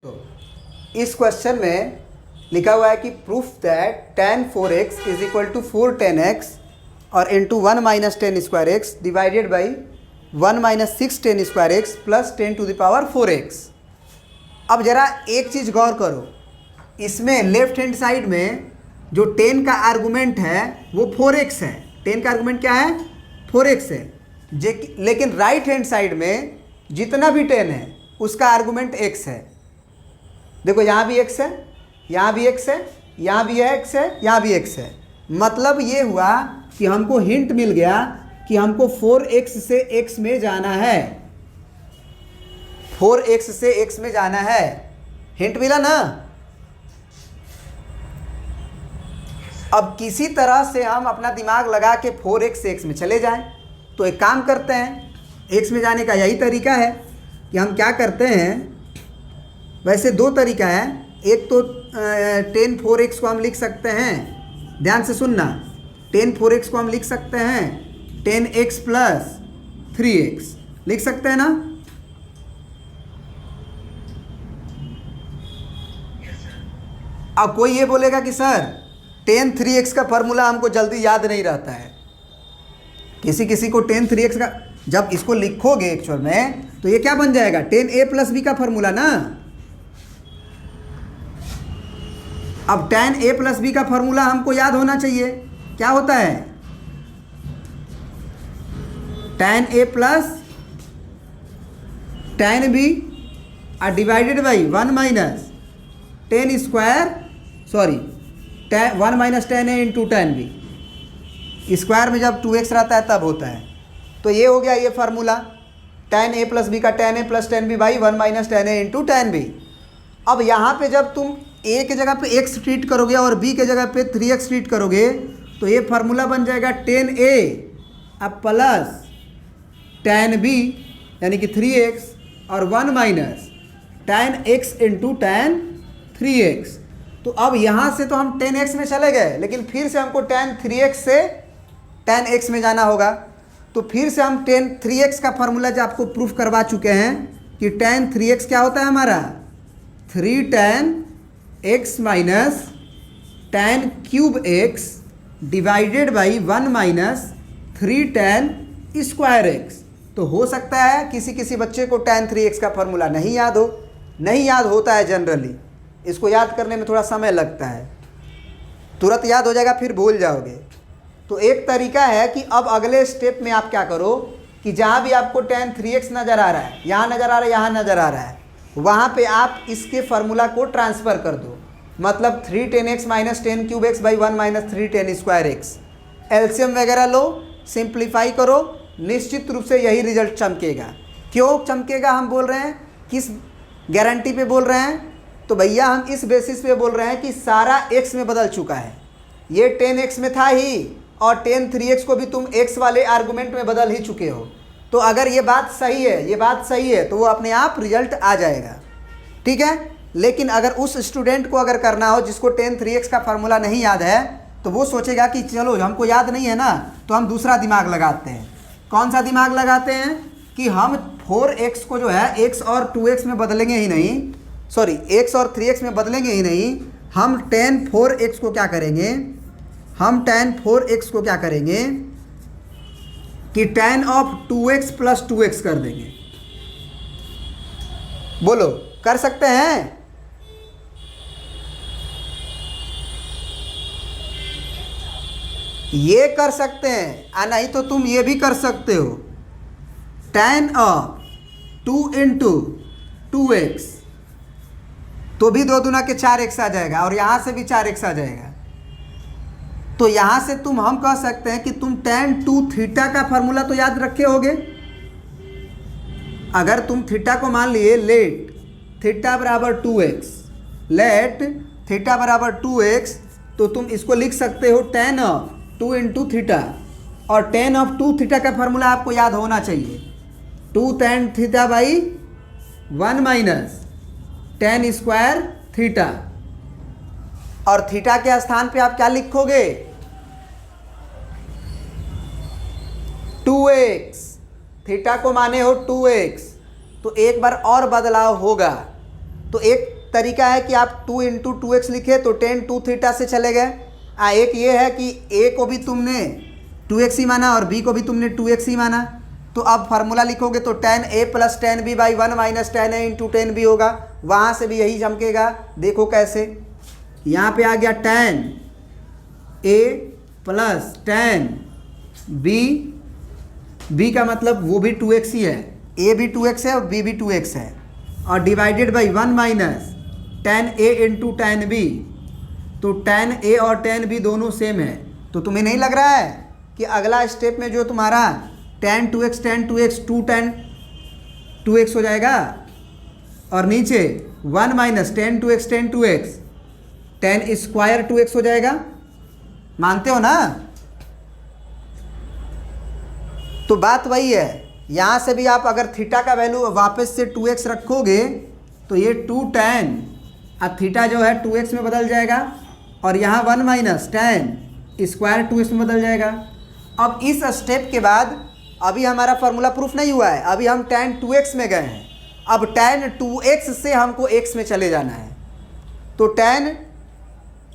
तो इस क्वेश्चन में लिखा हुआ है कि proof that tan 4x is equal to 4 tan x और into 1 minus tan square x divided by 1 minus 6 tan square x plus 10 to the power 4x। अब ज़रा एक चीज़ गौर करो, इसमें लेफ्ट हैंड साइड में जो 10 का आर्गूमेंट है वो 4x है। 10 का आर्गूमेंट क्या है? 4x है। लेकिन राइट हैंड साइड में जितना भी 10 है उसका आर्गूमेंट x है। देखो यहाँ भी x है, यहाँ भी x है, यहाँ भी x है, यहाँ भी x है। मतलब ये हुआ कि हमको हिंट मिल गया कि हमको 4x से x में जाना है, 4x से x में जाना है। हिंट मिला ना? अब किसी तरह से हम अपना दिमाग लगा के 4x से x में चले जाएं। तो एक काम करते हैं, x में जाने का यही तरीका है कि हम क्या करते हैं। वैसे दो तरीका है, एक तो 10 4x को हम लिख सकते हैं, ध्यान से सुनना, 10 4x को हम लिख सकते हैं 10x प्लस 3x लिख सकते हैं ना। अब कोई ये बोलेगा कि सर 10 3x का फॉर्मूला हमको जल्दी याद नहीं रहता है। किसी किसी को 10 3x का जब इसको लिखोगे एक्चुअल में तो ये क्या बन जाएगा? 10a प्लस b का फॉर्मूला ना। अब tan a प्लस b का फॉर्मूला हमको याद होना चाहिए। क्या होता है? tan a plus tan b और divided by 1 minus 10 square 1 minus 10a into tan b। Square में जब 2x रहता है तब होता है। तो ये हो गया ये formula, tan a plus b का tan a plus tan b by 1 minus 10a into tan b। अब यहाँ पे जब तुम a के जगह पे x ट्रीट करोगे और b के जगह पे 3x ट्रीट करोगे तो ये फार्मूला बन जाएगा 10a अब प्लस tan b यानी कि 3x और 1 minus tan x into tan 3x। तो अब यहाँ से तो हम 10x में चले गए, लेकिन फिर से हमको tan 3x से tan x में जाना होगा। तो फिर से हम tan 3x का फार्मूला जो आपको प्रूफ करवा चुके हैं कि tan 3x क्या होता है हमारा? 3 tan x minus tan cube x divided by 1 minus 3 tan square x। तो हो सकता है किसी किसी बच्चे को tan 3x का फार्मूला नहीं याद हो, नहीं याद होता है जनरली, इसको याद करने में थोड़ा समय लगता है, तुरंत याद हो जाएगा फिर भूल जाओगे। तो एक तरीका है कि अब अगले स्टेप में आप क्या करो कि जहाँ भी आपको tan 3x नज़र आ रहा है, यहाँ नज़र आ रहा है, यहाँ नज़र आ रहा है, वहाँ पे आप इसके फार्मूला को ट्रांसफ़र कर दो। मतलब 3 tan x minus 10 cube x by 1 minus 3 tan square x. LCM वगैरह लो, सिंप्लीफाई करो, निश्चित रूप से यही रिजल्ट चमकेगा। क्यों चमकेगा हम बोल रहे हैं, किस गारंटी पे बोल रहे हैं? तो भैया हम इस बेसिस पे बोल रहे हैं कि सारा x में बदल चुका है। ये 10x में था ही और tan 3x को भी तुम x वाले आर्गूमेंट में बदल ही चुके हो। तो अगर ये बात सही है, ये बात सही है, तो वो अपने आप रिजल्ट आ जाएगा, ठीक है। लेकिन अगर उस स्टूडेंट को अगर करना हो जिसको tan 3x का फार्मूला नहीं याद है, तो वो सोचेगा कि चलो हमको याद नहीं है ना, तो हम दूसरा दिमाग लगाते हैं। कौन सा दिमाग लगाते हैं कि हम 4x को जो है x और 2x में बदलेंगे ही नहीं, x और 3x में बदलेंगे ही नहीं, हम tan 4x को क्या करेंगे, हम tan 4x को क्या करेंगे कि tan of 2x plus 2x कर देंगे। बोलो कर सकते हैं? ये कर सकते हैं, नहीं तो तुम ये भी कर सकते हो, tan ऑफ 2 इंटू 2x, तो भी 2 दूना के 4x आ जाएगा और यहाँ से भी 4x आ जाएगा। तो यहाँ से हम कह सकते हैं कि तुम tan 2 थीटा का फार्मूला तो याद रखे होगे। अगर तुम थीटा को मान लिए लेट थीटा बराबर 2x, लेट थीटा बराबर 2x, तो तुम इसको लिख सकते हो tan ऑफ 2 इंटू थीटा, और tan ऑफ 2 थीटा का फार्मूला आपको याद होना चाहिए, 2 tan theta by 1 minus tan square theta. और थीटा के स्थान पे आप क्या लिखोगे? 2x। थीटा को माने हो 2x, तो एक बार और बदलाव होगा, तो एक तरीका है कि आप 2 इंटू 2x लिखे तो tan 2 थीटा से चले गए। एक ये है कि a को भी तुमने 2x ही माना और b को भी तुमने 2x ही माना, तो अब फार्मूला लिखोगे तो tan a plus tan b by 1 minus tan a into tan b होगा। वहाँ से भी यही चमकेगा। देखो कैसे, यहाँ पे आ गया tan a plus tan b का मतलब वो भी 2x ही है, a भी 2x है और b भी 2x है, और divided by 1 minus tan a into tan b। तो tan a और tan b दोनों सेम है। तो तुम्हें नहीं लग रहा है कि अगला स्टेप में जो तुम्हारा tan 2x 2 tan 2x हो जाएगा, और नीचे 1 minus tan 2x tan square 2x हो जाएगा। मानते हो ना? तो बात वही है, यहाँ से भी आप अगर थीटा का वैल्यू वापस से 2x रखोगे तो ये 2 tan अब थीटा जो है 2x में बदल जाएगा, और यहाँ 1 माइनस tan स्क्वायर 2x में बदल जाएगा। अब इस स्टेप के बाद अभी हमारा फार्मूला प्रूफ नहीं हुआ है, अभी हम tan 2x में गए हैं। अब tan 2x से हमको x में चले जाना है, तो tan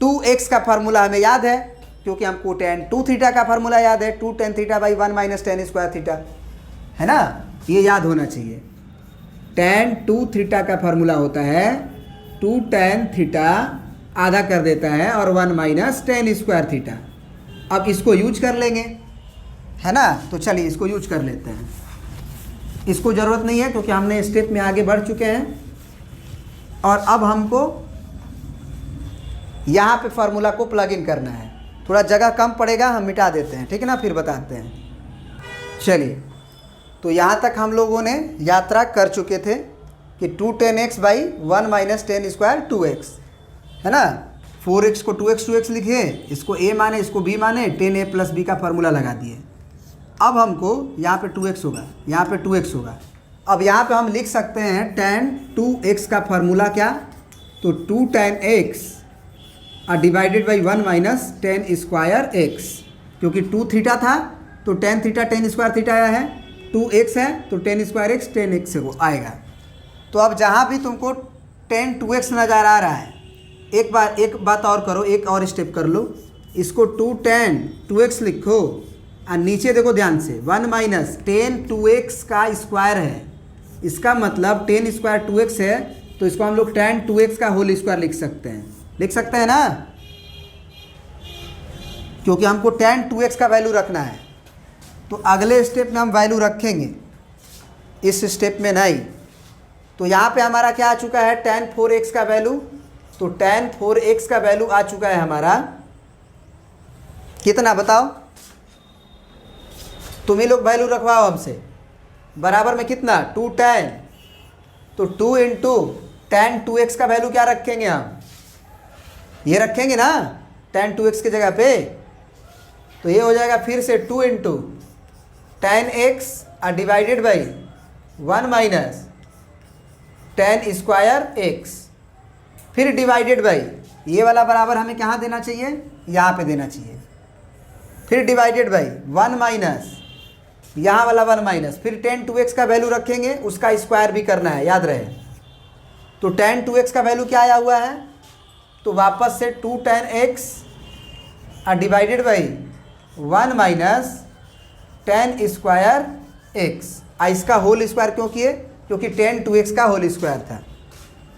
2x का फार्मूला हमें याद है, क्योंकि हमको tan 2 थीटा का फार्मूला याद है, 2 tan theta by 1 minus tan square theta, है ना? ये याद होना चाहिए। tan 2 थीटा का फार्मूला होता है 2 tan थीटा आधा कर देता है और 1 माइनस tan स्क्वायर थीटा। अब इसको यूज कर लेंगे, है ना? तो चलिए इसको यूज कर लेते हैं। इसको ज़रूरत नहीं है क्योंकि हमने स्टेप में आगे बढ़ चुके हैं, और अब हमको यहाँ पे फार्मूला को प्लग इन करना है। थोड़ा जगह कम पड़ेगा, हम मिटा देते हैं, ठीक है ना? फिर बताते हैं। चलिए, तो यहाँ तक हम लोगों ने यात्रा कर चुके थे कि 2 tan x by 1 minus tan square 2x, है ना? 4x को 2x लिखे, इसको a माने इसको b माने, tan a प्लस b का फार्मूला लगा दिए। अब हमको यहाँ पे 2x होगा, यहाँ पे 2x होगा। अब यहाँ पे हम लिख सकते हैं tan 2x का फार्मूला क्या? तो 2 tan x divided by 1 minus tan square x, क्योंकि 2 थीटा था तो tan theta tan square theta आया है, 2x है तो tan square x tan x से आएगा। तो अब जहाँ भी तुमको tan 2x नज़र आ रहा है, एक बात और करो, एक और स्टेप कर लो। इसको 2 tan 2x लिखो, और नीचे देखो ध्यान से 1 माइनस tan 2x का स्क्वायर है, इसका मतलब tan स्क्वायर 2x है, तो इसको हम लोग tan 2x का होल स्क्वायर लिख सकते हैं ना? क्योंकि हमको tan 2x का वैल्यू रखना है। तो अगले स्टेप में हम वैल्यू रखेंगे, इस स्टेप में नहीं। तो यहाँ पे हमारा क्या आ चुका है? tan 4x का वैल्यू। तो tan 4x का वैल्यू आ चुका है हमारा कितना, बताओ? तुम ही लोग वैल्यू रखवाओ हमसे। बराबर में कितना? 2 tan, तो 2 इंटू tan 2x का वैल्यू क्या रखेंगे हम? ये रखेंगे ना tan 2x की जगह पे। तो ये हो जाएगा फिर से 2 into tan x divided by 1 minus tan square x, फिर डिवाइडेड बाई ये वाला बराबर हमें कहाँ देना चाहिए? यहाँ पे देना चाहिए। फिर डिवाइडेड बाई 1 माइनस यहाँ वाला 1 माइनस, फिर tan 2x का वैल्यू रखेंगे, उसका स्क्वायर भी करना है, याद रहे। तो tan 2x का वैल्यू क्या आया हुआ है? तो वापस से 2 tan x divided by 1 minus tan square x। इसका होल स्क्वायर क्यों किए? क्योंकि tan 2x का होल स्क्वायर था।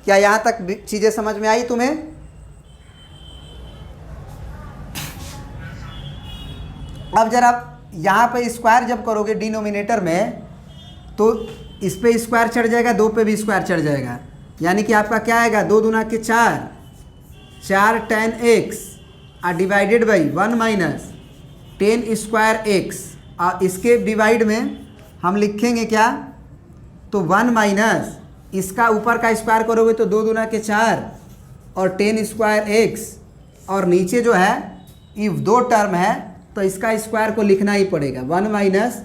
क्या यहाँ तक चीज़ें समझ में आई तुम्हें? अब जरा यहाँ पे स्क्वायर जब करोगे डिनोमिनेटर में, तो इस पे स्क्वायर चढ़ जाएगा, 2 पे भी स्क्वायर चढ़ जाएगा, यानी कि आपका क्या आएगा? 2 दूना के 4 tan x divided by 1 minus tan square x। और इसके डिवाइड में हम लिखेंगे क्या? तो 1 माइनस इसका ऊपर का स्क्वायर करोगे तो 2 दूना के 4 और tan स्क्वायर x, और नीचे जो है ये 2 टर्म है तो इसका स्क्वायर को लिखना ही पड़ेगा 1 माइनस।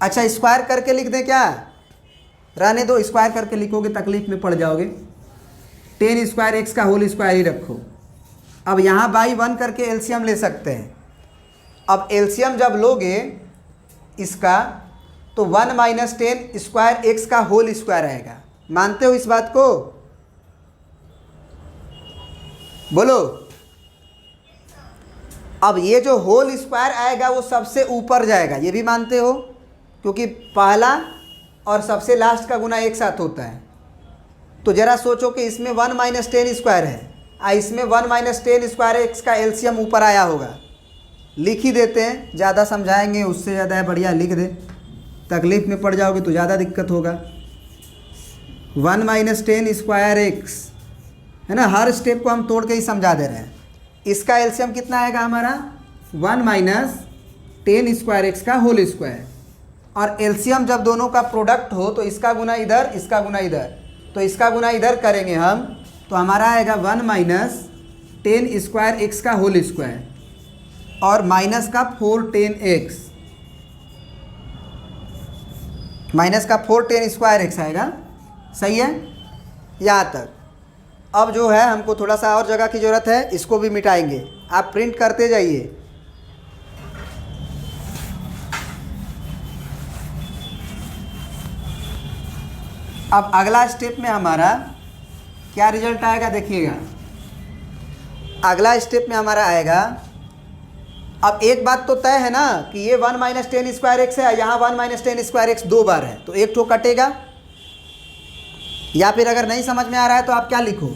अच्छा, स्क्वायर करके लिख दें क्या? रहने दो, स्क्वायर करके लिखोगे तकलीफ में पड़ जाओगे। tan स्क्वायर x का होल स्क्वायर ही रखो। अब यहाँ बाई 1 करके एलसीएम ले सकते हैं। अब एलसीएम जब लोगे इसका तो 1 माइनस tan स्क्वायर x का होल स्क्वायर आएगा। मानते हो इस बात को? बोलो। अब ये जो होल स्क्वायर आएगा वो सबसे ऊपर जाएगा, ये भी मानते हो, क्योंकि पहला और सबसे लास्ट का गुना एक साथ होता है। तो ज़रा सोचो कि इसमें 1 माइनस 10 स्क्वायर है, इसमें 1 माइनस 10 स्क्वायर एक्स का एलसीएम ऊपर आया होगा। लिख ही देते हैं, ज़्यादा समझाएंगे उससे ज़्यादा है बढ़िया लिख दे, तकलीफ़ में पड़ जाओगे तो ज़्यादा दिक्कत होगा। 1 माइनस 10 स्क्वायर एक्स है ना, हर स्टेप को हम तोड़ के ही समझा दे रहे हैं। इसका एलसीएम कितना आएगा हमारा 1 माइनस 10 स्क्वायर एक्स का होल स्क्वायर, और एलसीएम जब दोनों का प्रोडक्ट हो तो इसका गुना इधर, इसका गुना इधर, तो इसका गुना इधर करेंगे हम, तो हमारा आएगा 1 माइनस 10 स्क्वायर एक्स का होल स्क्वायर और माइनस का 410 एक्स, माइनस का 410 स्क्वायर एक्स आएगा। सही है यहाँ तक। अब जो है हमको थोड़ा सा और जगह की ज़रूरत है, इसको भी मिटाएंगे, आप प्रिंट करते जाइए। अब अगला स्टेप में हमारा क्या रिजल्ट आएगा देखिएगा। अगला स्टेप में हमारा आएगा, अब एक बात तो तय है ना कि ये 1 माइनस 10 स्क्वायर एक्स है, यहाँ 1 माइनस 10 स्क्वायर एक्स 2 बार है, तो एक ठो कटेगा। या फिर अगर नहीं समझ में आ रहा है तो आप क्या लिखो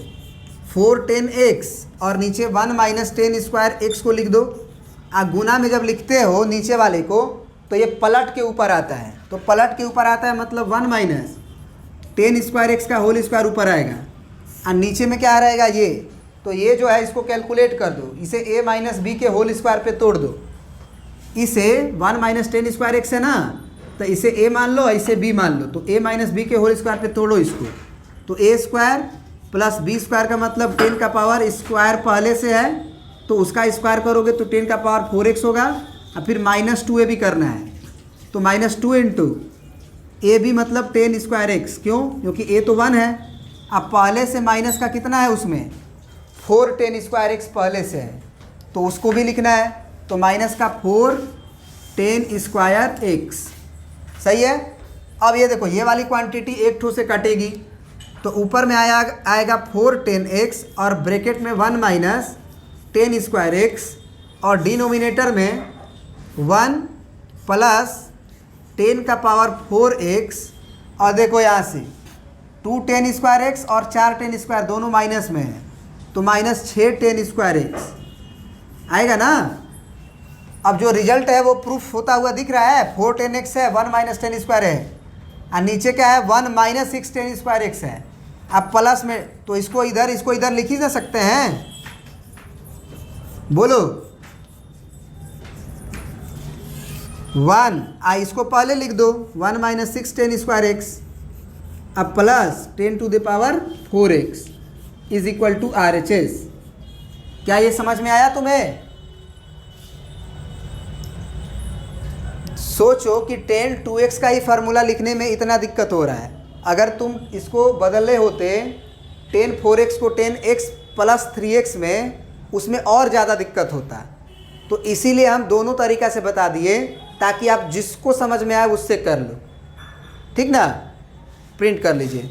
410 एक्स और नीचे 1 माइनस 10 स्क्वायर एक्स को लिख दो। आप गुना में जब लिखते हो नीचे वाले को तो ये पलट के ऊपर आता है, तो पलट के ऊपर आता है मतलब 1 माइनस 10 स्क्वायर एक्स का होल स्क्वायर ऊपर आएगा, और नीचे में क्या रहेगा ये, तो ये जो है इसको कैलकुलेट कर दो, इसे a माइनस बी के होल स्क्वायर पे तोड़ दो। इसे 1 माइनस 10 स्क्वायर एक्स है ना, तो इसे a मान लो, इसे b मान लो, तो a माइनस बी के होल स्क्वायर पे तोड़ो इसको, तो a square plus b square का मतलब 10 का पावर स्क्वायर पहले से है, तो उसका स्क्वायर करोगे तो 10 का पावर 4x होगा, और फिर माइनस 2a भी करना है, तो माइनस 2 इंटू ए भी मतलब 10 स्क्वायर एक्स। क्यों? क्योंकि a तो 1 है, अब पहले से माइनस का कितना है उसमें 410 स्क्वायर एक्स पहले से है, तो उसको भी लिखना है, तो माइनस का 410 स्क्वायर एक्स। सही है। अब ये देखो ये वाली क्वांटिटी एक ठो से कटेगी, तो ऊपर में आएगा 410x और ब्रैकेट में 1 माइनस 10 स्क्वायर एक्स, और डिनोमिनेटर में 1 प्लस 10 का पावर 4x, और देखो यहाँ से 210 स्क्वायर एक्स और 410 स्क्वायर दोनों माइनस में है, तो माइनस 610 स्क्वायर एक्स आएगा ना। अब जो रिजल्ट है वो प्रूफ होता हुआ दिख रहा है, 410x है, 1 माइनस 10 स्क्वायर है, और नीचे क्या है 1 माइनस 610 स्क्वायर एक्स है। अब प्लस में तो इसको इधर लिख ही जा सकते हैं, बोलो 1, इसको पहले लिख दो 1 माइनस 610 स्क्वायर एक्स, अब plus 10 to the power 4x is equal to RHS। क्या ये समझ में आया तुम्हें? सोचो कि 10 2x का ही फार्मूला लिखने में इतना दिक्कत हो रहा है, अगर तुम इसको बदले होते 10 4x को 10x प्लस 3x में, उसमें और ज़्यादा दिक्कत होता। तो इसीलिए हम दोनों तरीक़ा से बता दिए ताकि आप जिसको समझ में आए उससे कर लो, ठीक ना। प्रिंट कर लीजिए।